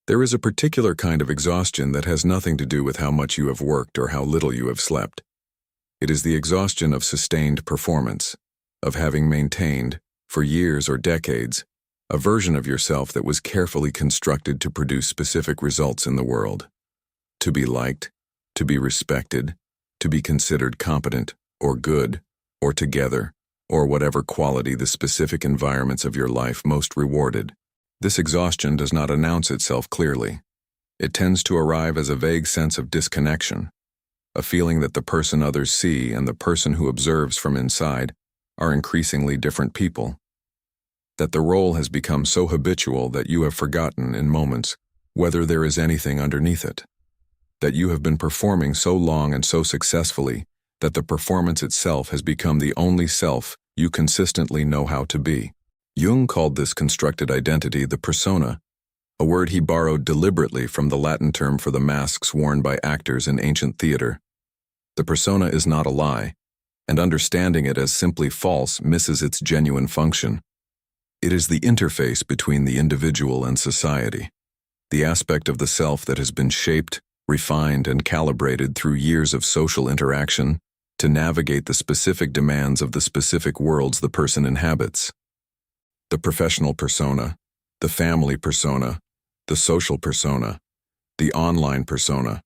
There is a particular kind of exhaustion that has nothing to do with how much you have worked or how little you have slept. It is the exhaustion of sustained performance, of having maintained, for years or decades, a version of yourself that was carefully constructed to produce specific results in the world. To be liked, to be respected, to be considered competent, or good, or together, or whatever quality the specific environments of your life most rewarded. This exhaustion does not announce itself clearly. It tends to arrive as a vague sense of disconnection, a feeling that the person others see and the person who observes from inside are increasingly different people, that the role has become so habitual that you have forgotten in moments whether there is anything underneath it, that you have been performing so long and so successfully that the performance itself has become the only self you consistently know how to be. Jung called this constructed identity the persona, a word he borrowed deliberately from the Latin term for the masks worn by actors in ancient theater. The persona is not a lie, and understanding it as simply false misses its genuine function. It is the interface between the individual and society, the aspect of the self that has been shaped, refined, and calibrated through years of social interaction to navigate the specific demands of the specific worlds the person inhabits. The professional persona, the family persona, the social persona, the online persona.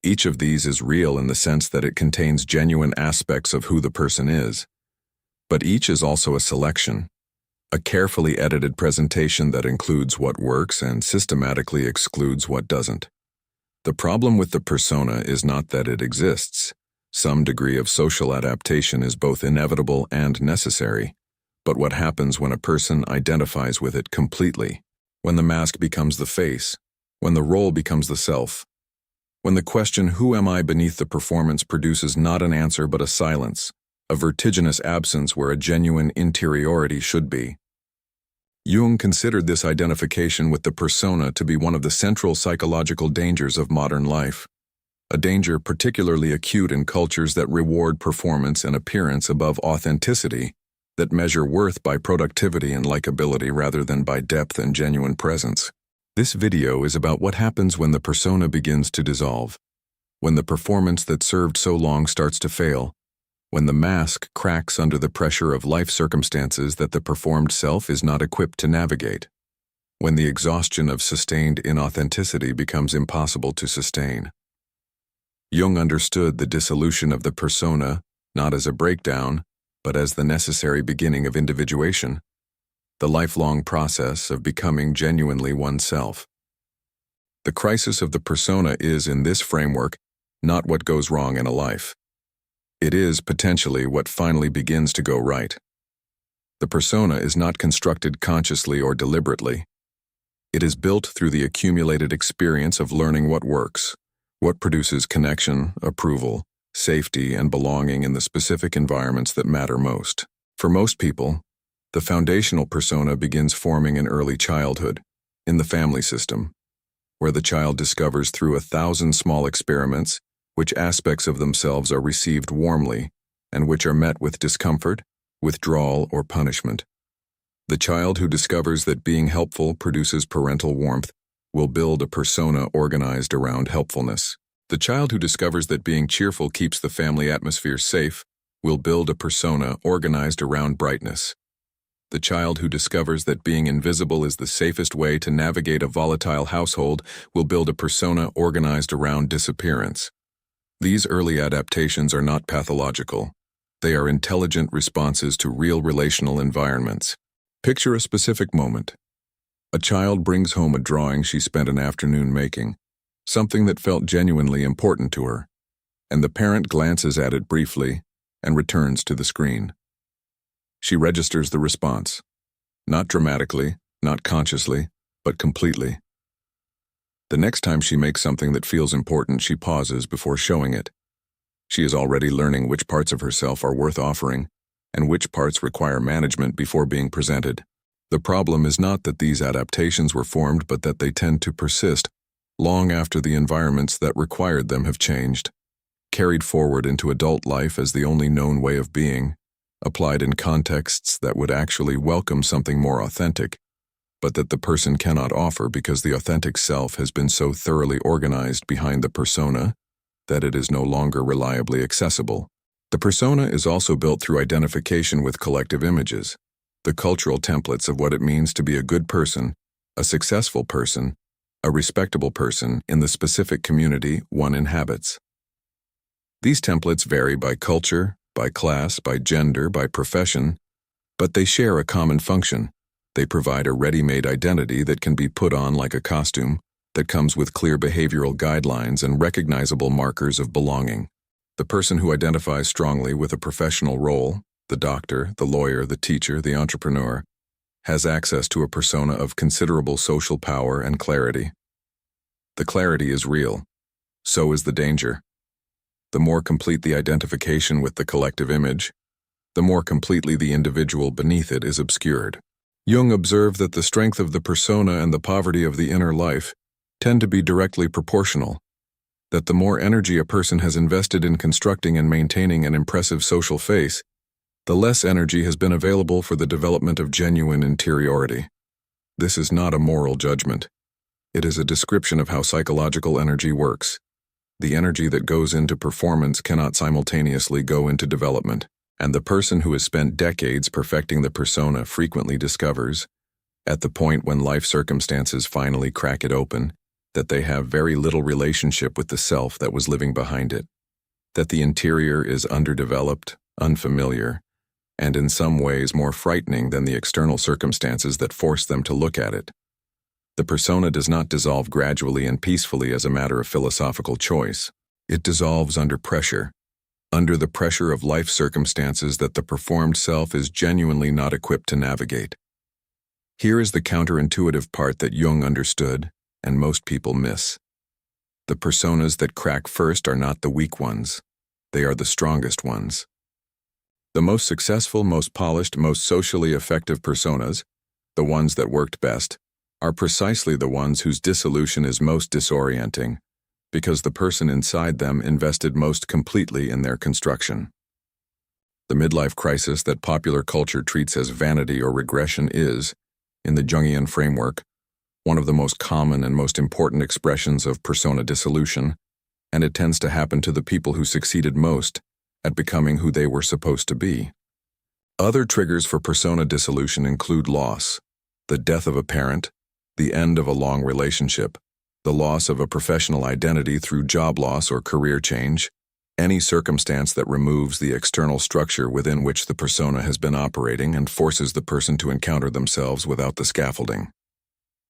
Each of these is real in the sense that it contains genuine aspects of who the person is. But each is also a selection, a carefully edited presentation that includes what works and systematically excludes what doesn't. The problem with the persona is not that it exists. Some degree of social adaptation is both inevitable and necessary. But what happens when a person identifies with it completely, when the mask becomes the face, when the role becomes the self, when the question, who am I beneath the performance, produces not an answer but a silence, a vertiginous absence where a genuine interiority should be. Jung considered this identification with the persona to be one of the central psychological dangers of modern life, a danger particularly acute in cultures that reward performance and appearance above authenticity, that measure worth by productivity and likability rather than by depth and genuine presence. This video is about what happens when the persona begins to dissolve, when the performance that served so long starts to fail, when the mask cracks under the pressure of life circumstances that the performed self is not equipped to navigate, when the exhaustion of sustained inauthenticity becomes impossible to sustain. Jung understood the dissolution of the persona not as a breakdown, but as the necessary beginning of individuation, the lifelong process of becoming genuinely oneself. The crisis of the persona is, in this framework, not what goes wrong in a life. It is, potentially, what finally begins to go right. The persona is not constructed consciously or deliberately. It is built through the accumulated experience of learning what works, what produces connection, approval, safety, and belonging in the specific environments that matter most. For most people, the foundational persona begins forming in early childhood, in the family system, where the child discovers through 1,000 small experiments which aspects of themselves are received warmly and which are met with discomfort, withdrawal, or punishment. The child who discovers that being helpful produces parental warmth will build a persona organized around helpfulness. The child who discovers that being cheerful keeps the family atmosphere safe will build a persona organized around brightness. The child who discovers that being invisible is the safest way to navigate a volatile household will build a persona organized around disappearance. These early adaptations are not pathological. They are intelligent responses to real relational environments. Picture a specific moment. A child brings home a drawing she spent an afternoon making, something that felt genuinely important to her, and the parent glances at it briefly and returns to the screen. She registers the response, not dramatically, not consciously, but completely. The next time she makes something that feels important, she pauses before showing it. She is already learning which parts of herself are worth offering and which parts require management before being presented. The problem is not that these adaptations were formed, but that they tend to persist long after the environments that required them have changed, carried forward into adult life as the only known way of being, applied in contexts that would actually welcome something more authentic. but that the person cannot offer because the authentic self has been so thoroughly organized behind the persona that it is no longer reliably accessible. The persona is also built through identification with collective images, the cultural templates of what it means to be a good person, a successful person, a respectable person in the specific community one inhabits. These templates vary by culture, by class, by gender, by profession, but they share a common function. They provide a ready-made identity that can be put on like a costume, that comes with clear behavioral guidelines and recognizable markers of belonging. The person who identifies strongly with a professional role, the doctor, the lawyer, the teacher, the entrepreneur, has access to a persona of considerable social power and clarity. The clarity is real. So is the danger. The more complete the identification with the collective image, the more completely the individual beneath it is obscured. Jung observed that the strength of the persona and the poverty of the inner life tend to be directly proportional, that the more energy a person has invested in constructing and maintaining an impressive social face, the less energy has been available for the development of genuine interiority. This is not a moral judgment. It is a description of how psychological energy works. The energy that goes into performance cannot simultaneously go into development, and the person who has spent decades perfecting the persona frequently discovers, at the point when life circumstances finally crack it open, that they have very little relationship with the self that was living behind it, that the interior is underdeveloped, unfamiliar, and in some ways more frightening than the external circumstances that force them to look at it. The persona does not dissolve gradually and peacefully as a matter of philosophical choice. It dissolves under pressure, under the pressure of life circumstances that the performed self is genuinely not equipped to navigate. Here is the counterintuitive part that Jung understood, and most people miss. The personas that crack first are not the weak ones. They are the strongest ones. The most successful, most polished, most socially effective personas, the ones that worked best, are precisely the ones whose dissolution is most disorienting, because the person inside them invested most completely in their construction. The midlife crisis that popular culture treats as vanity or regression is, in the Jungian framework, one of the most common and most important expressions of persona dissolution, and it tends to happen to the people who succeeded most at becoming who they were supposed to be. Other triggers for persona dissolution include loss, the death of a parent, the end of a long relationship, the loss of a professional identity through job loss or career change, any circumstance that removes the external structure within which the persona has been operating and forces the person to encounter themselves without the scaffolding.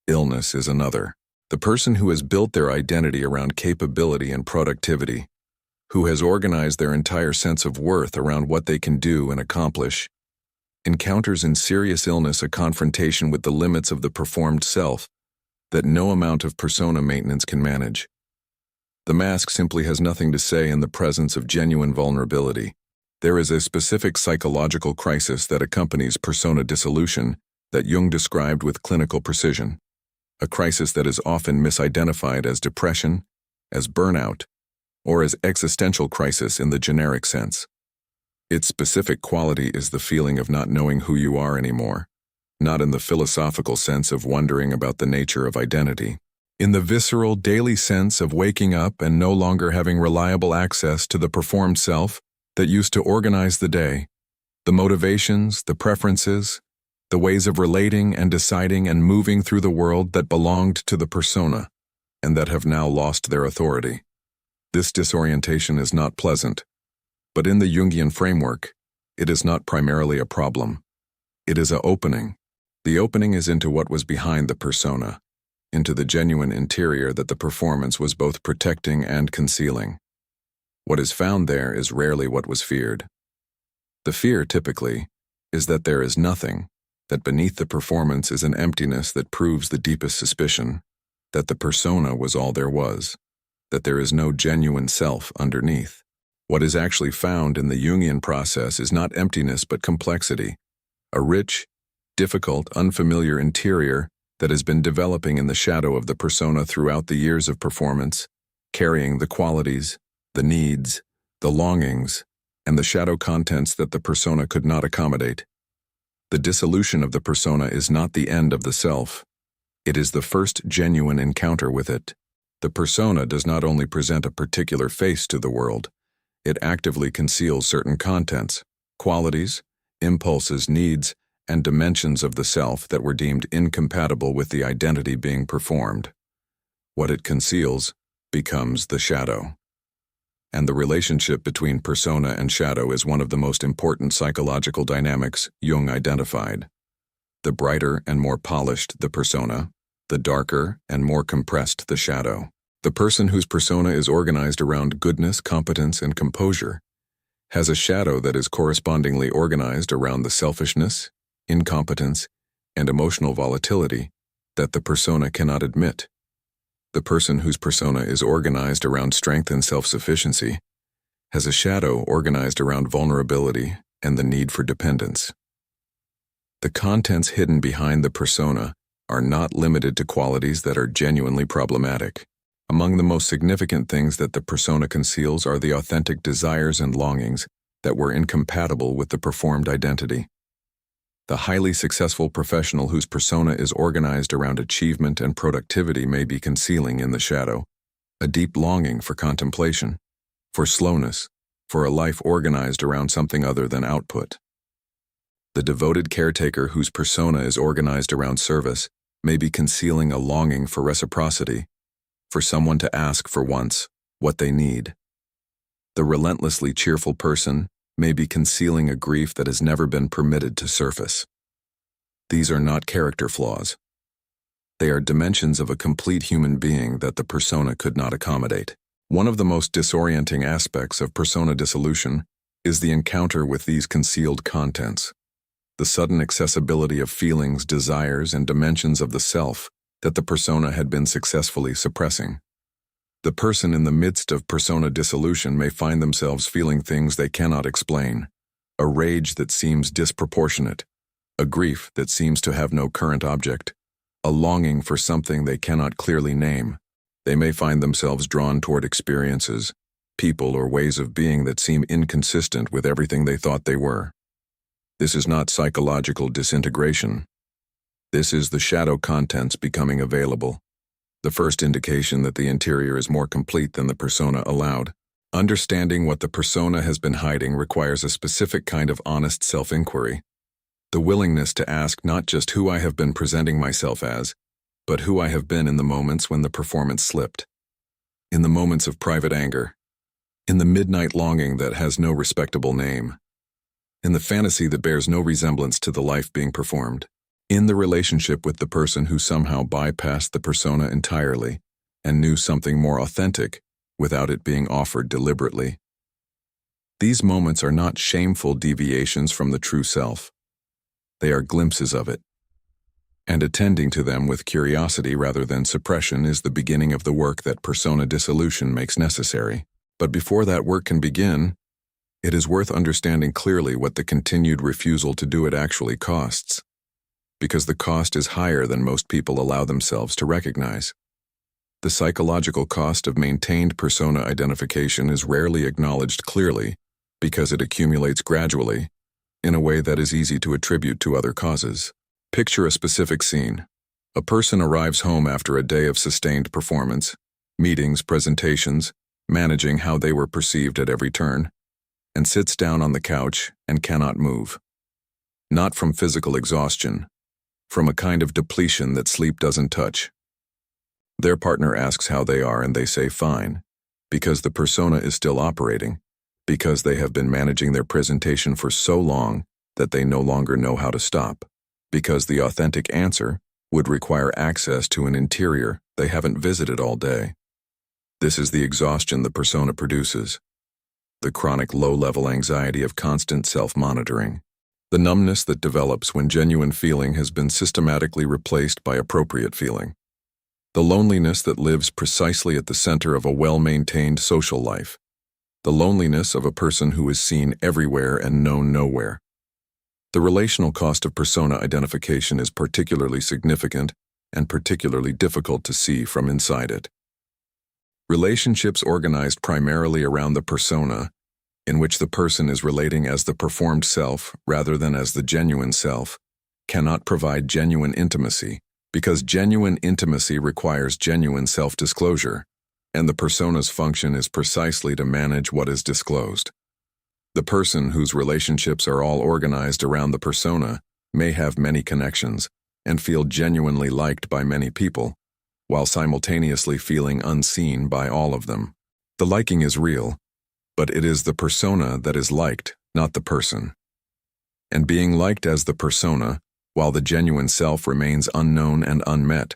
Illness is another. The person who has built their identity around capability and productivity, who has organized their entire sense of worth around what they can do and accomplish, encounters in serious illness a confrontation with the limits of the performed self that no amount of persona maintenance can manage. The mask simply has nothing to say in the presence of genuine vulnerability. There is a specific psychological crisis that accompanies persona dissolution that Jung described with clinical precision, a crisis that is often misidentified as depression, as burnout, or as existential crisis in the generic sense. Its specific quality is the feeling of not knowing who you are anymore, not in the philosophical sense of wondering about the nature of identity, in the visceral daily sense of waking up and no longer having reliable access to the performed self that used to organize the day, the motivations, the preferences, the ways of relating and deciding and moving through the world that belonged to the persona and that have now lost their authority. This disorientation is not pleasant, but in the Jungian framework, it is not primarily a problem. It is an opening. The opening is into what was behind the persona, into the genuine interior that the performance was both protecting and concealing. What is found there is rarely what was feared. The fear, typically, is that there is nothing, that beneath the performance is an emptiness that proves the deepest suspicion, that the persona was all there was, that there is no genuine self underneath. What is actually found in the Jungian process is not emptiness but complexity, a rich, difficult, unfamiliar interior that has been developing in the shadow of the persona throughout the years of performance, carrying the qualities, the needs, the longings, and the shadow contents that the persona could not accommodate. The dissolution of the persona is not the end of the self. It is the first genuine encounter with it. The persona does not only present a particular face to the world, it actively conceals certain contents, qualities, impulses, needs, and dimensions of the self that were deemed incompatible with the identity being performed. What it conceals becomes the shadow. And the relationship between persona and shadow is one of the most important psychological dynamics Jung identified. The brighter and more polished the persona, the darker and more compressed the shadow. The person whose persona is organized around goodness, competence, and composure has a shadow that is correspondingly organized around the selfishness, incompetence, and emotional volatility that the persona cannot admit. The person whose persona is organized around strength and self-sufficiency has a shadow organized around vulnerability and the need for dependence. The contents hidden behind the persona are not limited to qualities that are genuinely problematic. Among the most significant things that the persona conceals are the authentic desires and longings that were incompatible with the performed identity. The highly successful professional whose persona is organized around achievement and productivity may be concealing in the shadow a deep longing for contemplation, for slowness, for a life organized around something other than output. The devoted caretaker whose persona is organized around service may be concealing a longing for reciprocity, for someone to ask for once what they need. The relentlessly cheerful person may be concealing a grief that has never been permitted to surface. These are not character flaws. They are dimensions of a complete human being that the persona could not accommodate. One of the most disorienting aspects of persona dissolution is the encounter with these concealed contents, the sudden accessibility of feelings, desires, and dimensions of the self that the persona had been successfully suppressing. The person in the midst of persona dissolution may find themselves feeling things they cannot explain, a rage that seems disproportionate, a grief that seems to have no current object, a longing for something they cannot clearly name. They may find themselves drawn toward experiences, people, or ways of being that seem inconsistent with everything they thought they were. This is not psychological disintegration. This is the shadow contents becoming available. The first indication that the interior is more complete than the persona allowed. Understanding what the persona has been hiding requires a specific kind of honest self-inquiry. The willingness to ask not just who I have been presenting myself as, but who I have been in the moments when the performance slipped. In the moments of private anger. In the midnight longing that has no respectable name. In the fantasy that bears no resemblance to the life being performed. In the relationship with the person who somehow bypassed the persona entirely and knew something more authentic without it being offered deliberately. These moments are not shameful deviations from the true self. They are glimpses of it. And attending to them with curiosity rather than suppression is the beginning of the work that persona dissolution makes necessary. But before that work can begin, it is worth understanding clearly what the continued refusal to do it actually costs. Because the cost is higher than most people allow themselves to recognize. The psychological cost of maintained persona identification is rarely acknowledged clearly because it accumulates gradually in a way that is easy to attribute to other causes. Picture a specific scene. A person arrives home after a day of sustained performance, meetings, presentations, managing how they were perceived at every turn, and sits down on the couch and cannot move. Not from physical exhaustion, from a kind of depletion that sleep doesn't touch. Their partner asks how they are and they say fine, because the persona is still operating, because they have been managing their presentation for so long that they no longer know how to stop, because the authentic answer would require access to an interior they haven't visited all day. This is the exhaustion the persona produces, the chronic low-level anxiety of constant self-monitoring. The numbness that develops when genuine feeling has been systematically replaced by appropriate feeling. The loneliness that lives precisely at the center of a well-maintained social life. The loneliness of a person who is seen everywhere and known nowhere. The relational cost of persona identification is particularly significant and particularly difficult to see from inside it. Relationships organized primarily around the persona, in which the person is relating as the performed self rather than as the genuine self, cannot provide genuine intimacy, because genuine intimacy requires genuine self-disclosure, and the persona's function is precisely to manage what is disclosed. The person whose relationships are all organized around the persona may have many connections and feel genuinely liked by many people, while simultaneously feeling unseen by all of them. The liking is real, but it is the persona that is liked, not the person. And being liked as the persona, while the genuine self remains unknown and unmet,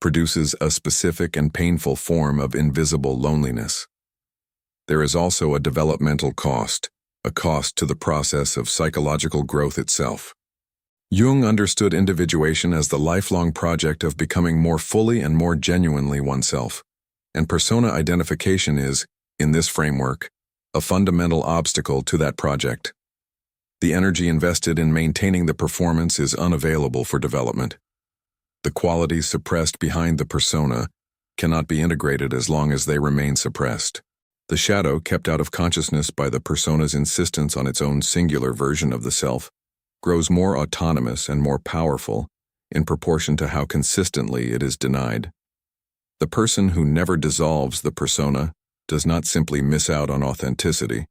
produces a specific and painful form of invisible loneliness. There is also a developmental cost, a cost to the process of psychological growth itself. Jung understood individuation as the lifelong project of becoming more fully and more genuinely oneself, and persona identification is, in this framework, a fundamental obstacle to that project. The energy invested in maintaining the performance is unavailable for development. The qualities suppressed behind the persona cannot be integrated as long as they remain suppressed. The shadow kept out of consciousness by the persona's insistence on its own singular version of the self grows more autonomous and more powerful in proportion to how consistently it is denied. The person who never dissolves the persona does not simply miss out on authenticity.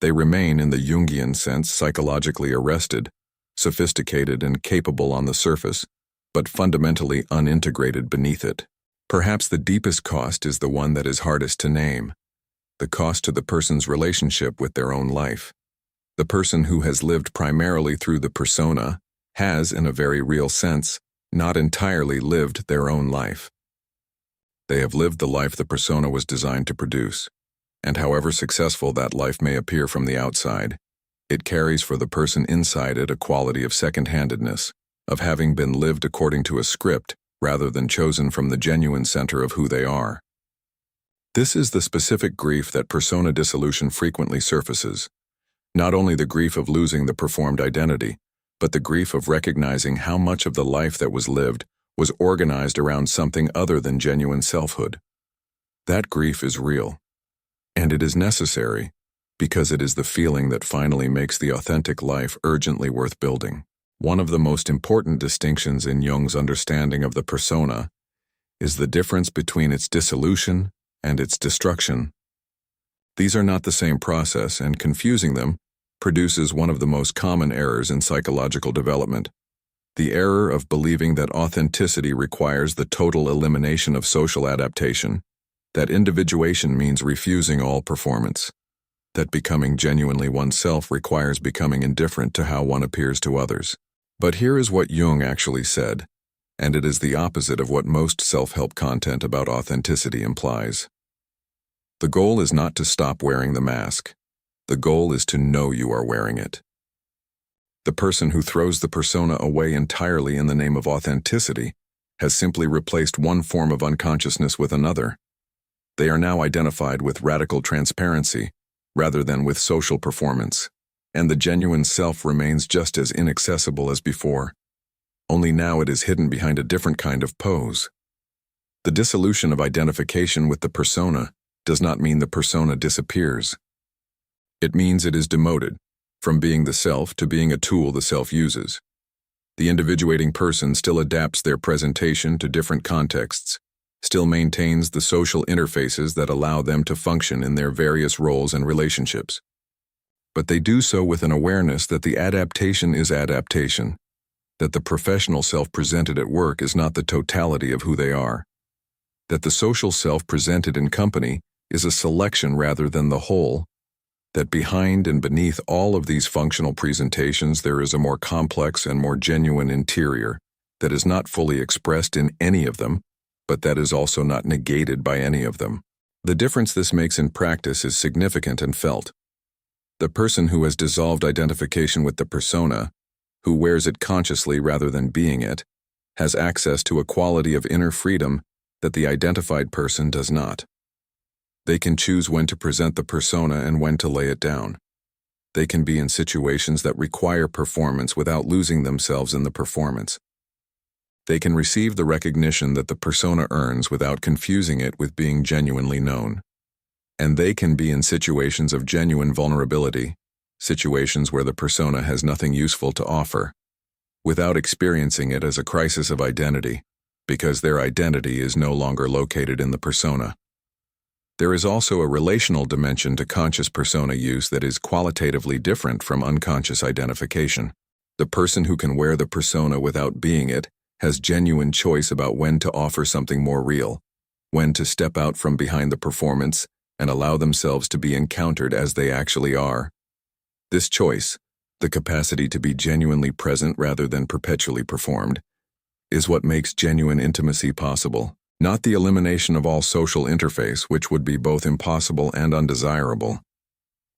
They remain, in the Jungian sense, psychologically arrested, sophisticated and capable on the surface, but fundamentally unintegrated beneath it. Perhaps the deepest cost is the one that is hardest to name, the cost to the person's relationship with their own life. The person who has lived primarily through the persona has, in a very real sense, not entirely lived their own life. They have lived the life the persona was designed to produce, and however successful that life may appear from the outside, it carries for the person inside it a quality of second-handedness, of having been lived according to a script rather than chosen from the genuine center of who they are. This is the specific grief that persona dissolution frequently surfaces, not only the grief of losing the performed identity, but the grief of recognizing how much of the life that was lived was organized around something other than genuine selfhood. That grief is real, and it is necessary because it is the feeling that finally makes the authentic life urgently worth building. One of the most important distinctions in Jung's understanding of the persona is the difference between its dissolution and its destruction. These are not the same process, and confusing them produces one of the most common errors in psychological development: the error of believing that authenticity requires the total elimination of social adaptation, that individuation means refusing all performance, that becoming genuinely oneself requires becoming indifferent to how one appears to others. But here is what Jung actually said, and it is the opposite of what most self-help content about authenticity implies. The goal is not to stop wearing the mask. The goal is to know you are wearing it. The person who throws the persona away entirely in the name of authenticity has simply replaced one form of unconsciousness with another. They are now identified with radical transparency rather than with social performance, and the genuine self remains just as inaccessible as before, only now it is hidden behind a different kind of pose. The dissolution of identification with the persona does not mean the persona disappears. It means it is demoted from being the self to being a tool the self uses. The individuating person still adapts their presentation to different contexts, still maintains the social interfaces that allow them to function in their various roles and relationships. But they do so with an awareness that the adaptation is adaptation, that the professional self presented at work is not the totality of who they are, that the social self presented in company is a selection rather than the whole, that behind and beneath all of these functional presentations there is a more complex and more genuine interior that is not fully expressed in any of them, but that is also not negated by any of them. The difference this makes in practice is significant and felt. The person who has dissolved identification with the persona, who wears it consciously rather than being it, has access to a quality of inner freedom that the identified person does not. They can choose when to present the persona and when to lay it down. They can be in situations that require performance without losing themselves in the performance. They can receive the recognition that the persona earns without confusing it with being genuinely known. And they can be in situations of genuine vulnerability, situations where the persona has nothing useful to offer, without experiencing it as a crisis of identity, because their identity is no longer located in the persona. There is also a relational dimension to conscious persona use that is qualitatively different from unconscious identification. The person who can wear the persona without being it has genuine choice about when to offer something more real, when to step out from behind the performance and allow themselves to be encountered as they actually are. This choice, the capacity to be genuinely present rather than perpetually performed, is what makes genuine intimacy possible. Not the elimination of all social interface, which would be both impossible and undesirable,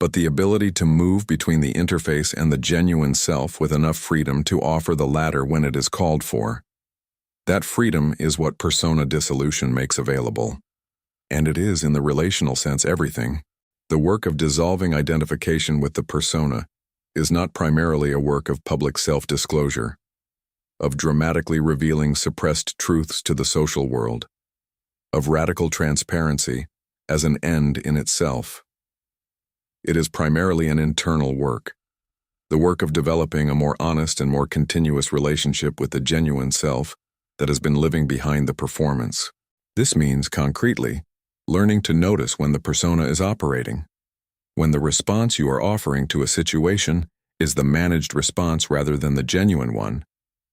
but the ability to move between the interface and the genuine self with enough freedom to offer the latter when it is called for. That freedom is what persona dissolution makes available. And it is, in the relational sense, everything. The work of dissolving identification with the persona is not primarily a work of public self-disclosure, of dramatically revealing suppressed truths to the social world, of radical transparency as an end in itself. It is primarily an internal work, the work of developing a more honest and more continuous relationship with the genuine self that has been living behind the performance. This means, concretely, learning to notice when the persona is operating, when the response you are offering to a situation is the managed response rather than the genuine one,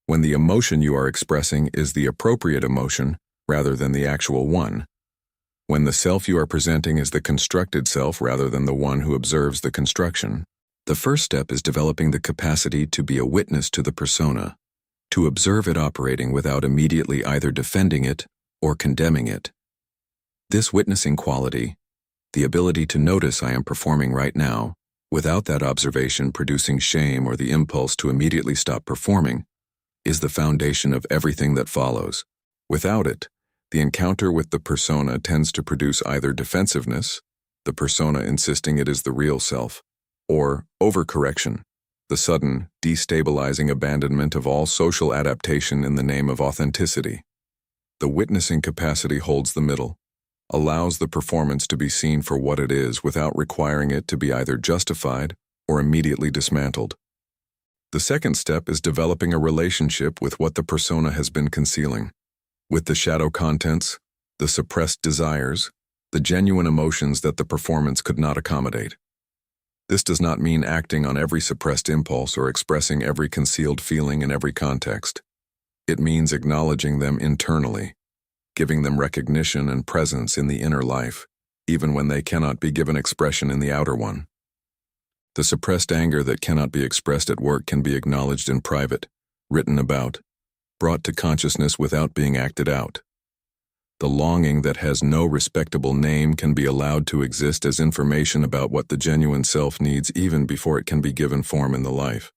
when the emotion you are expressing is the appropriate emotion rather than the actual one, when the self you are presenting is the constructed self rather than the one who observes the construction. The first step is developing the capacity to be a witness to the persona, to observe it operating without immediately either defending it or condemning it. This witnessing quality, the ability to notice I am performing right now, without that observation producing shame or the impulse to immediately stop performing, is the foundation of everything that follows. Without it, the encounter with the persona tends to produce either defensiveness, the persona insisting it is the real self, or overcorrection, the sudden, destabilizing abandonment of all social adaptation in the name of authenticity. The witnessing capacity holds the middle, allows the performance to be seen for what it is without requiring it to be either justified or immediately dismantled. The second step is developing a relationship with what the persona has been concealing, with the shadow contents, the suppressed desires, the genuine emotions that the performance could not accommodate. This does not mean acting on every suppressed impulse or expressing every concealed feeling in every context. It means acknowledging them internally, giving them recognition and presence in the inner life, even when they cannot be given expression in the outer one. The suppressed anger that cannot be expressed at work can be acknowledged in private, written about, brought to consciousness without being acted out. The longing that has no respectable name can be allowed to exist as information about what the genuine self needs even before it can be given form in the life.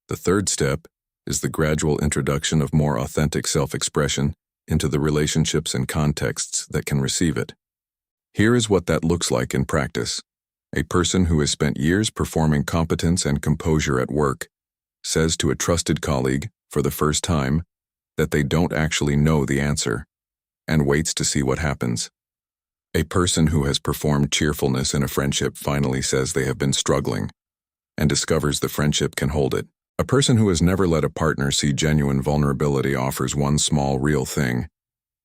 The third step is the gradual introduction of more authentic self-expression into the relationships and contexts that can receive it. Here is what that looks like in practice. A person who has spent years performing competence and composure at work says to a trusted colleague, for the first time, that they don't actually know the answer, and waits to see what happens. A person who has performed cheerfulness in a friendship finally says they have been struggling, and discovers the friendship can hold it. A person who has never let a partner see genuine vulnerability offers one small real thing,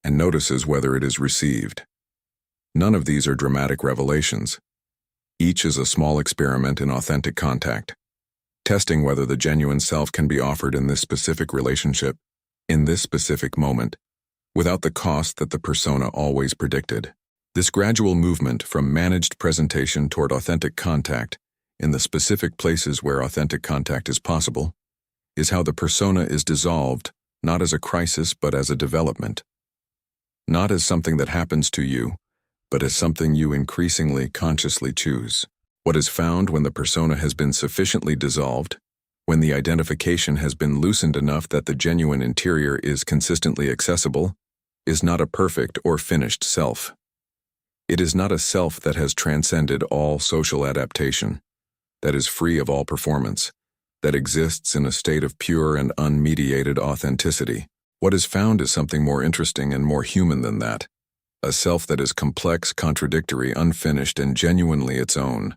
and notices whether it is received. None of these are dramatic revelations. Each is a small experiment in authentic contact, testing whether the genuine self can be offered in this specific relationship, in this specific moment, without the cost that the persona always predicted. This gradual movement from managed presentation toward authentic contact, in the specific places where authentic contact is possible, is how the persona is dissolved, not as a crisis but as a development. Not as something that happens to you, but as something you increasingly consciously choose. What is found when the persona has been sufficiently dissolved, when the identification has been loosened enough that the genuine interior is consistently accessible, is not a perfect or finished self. It is not a self that has transcended all social adaptation, that is free of all performance, that exists in a state of pure and unmediated authenticity. What is found is something more interesting and more human than that, a self that is complex, contradictory, unfinished, and genuinely its own,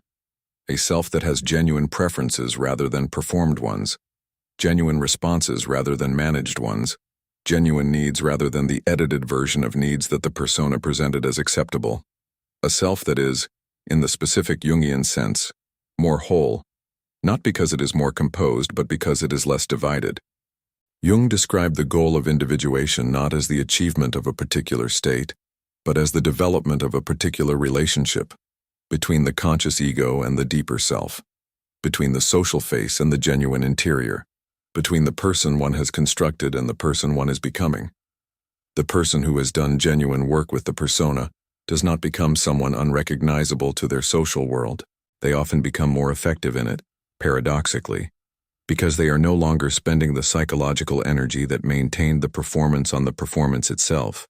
a self that has genuine preferences rather than performed ones, genuine responses rather than managed ones, genuine needs rather than the edited version of needs that the persona presented as acceptable. A self that is, in the specific Jungian sense, more whole, not because it is more composed but because it is less divided. Jung described the goal of individuation not as the achievement of a particular state, but as the development of a particular relationship between the conscious ego and the deeper self, between the social face and the genuine interior, between the person one has constructed and the person one is becoming. The person who has done genuine work with the persona does not become someone unrecognizable to their social world. They often become more effective in it, paradoxically, because they are no longer spending the psychological energy that maintained the performance on the performance itself,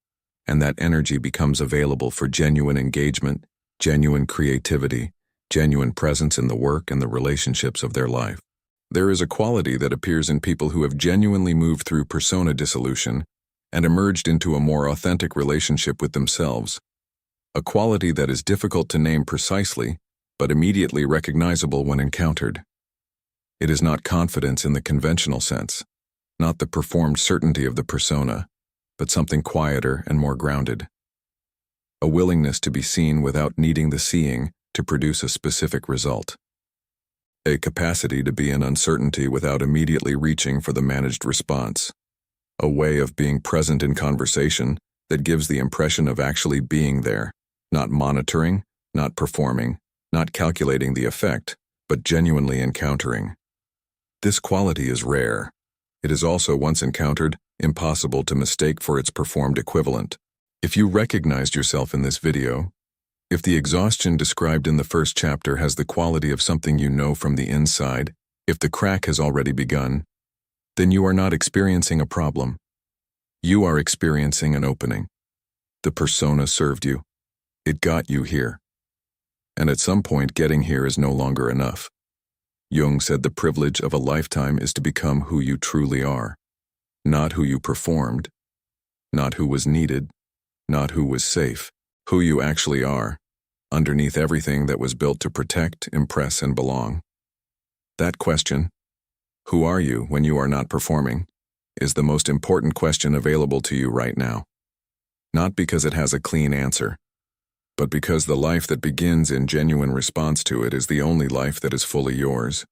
and that energy becomes available for genuine engagement, genuine creativity, genuine presence in the work and the relationships of their life. There is a quality that appears in people who have genuinely moved through persona dissolution and emerged into a more authentic relationship with themselves, a quality that is difficult to name precisely, but immediately recognizable when encountered. It is not confidence in the conventional sense, not the performed certainty of the persona, but something quieter and more grounded. A willingness to be seen without needing the seeing to produce a specific result. A capacity to be in uncertainty without immediately reaching for the managed response. A way of being present in conversation that gives the impression of actually being there, not monitoring, not performing, not calculating the effect, but genuinely encountering. This quality is rare. It is also, once encountered, impossible to mistake for its performed equivalent. If you recognized yourself in this video, if the exhaustion described in the first chapter has the quality of something you know from the inside, if the crack has already begun, then you are not experiencing a problem. You are experiencing an opening. The persona served you. It got you here. And at some point, getting here is no longer enough. Jung said the privilege of a lifetime is to become who you truly are, not who you performed, not who was needed, not who was safe, who you actually are, underneath everything that was built to protect, impress, and belong. That question, who are you when you are not performing, is the most important question available to you right now. Not because it has a clean answer, but because the life that begins in genuine response to it is the only life that is fully yours.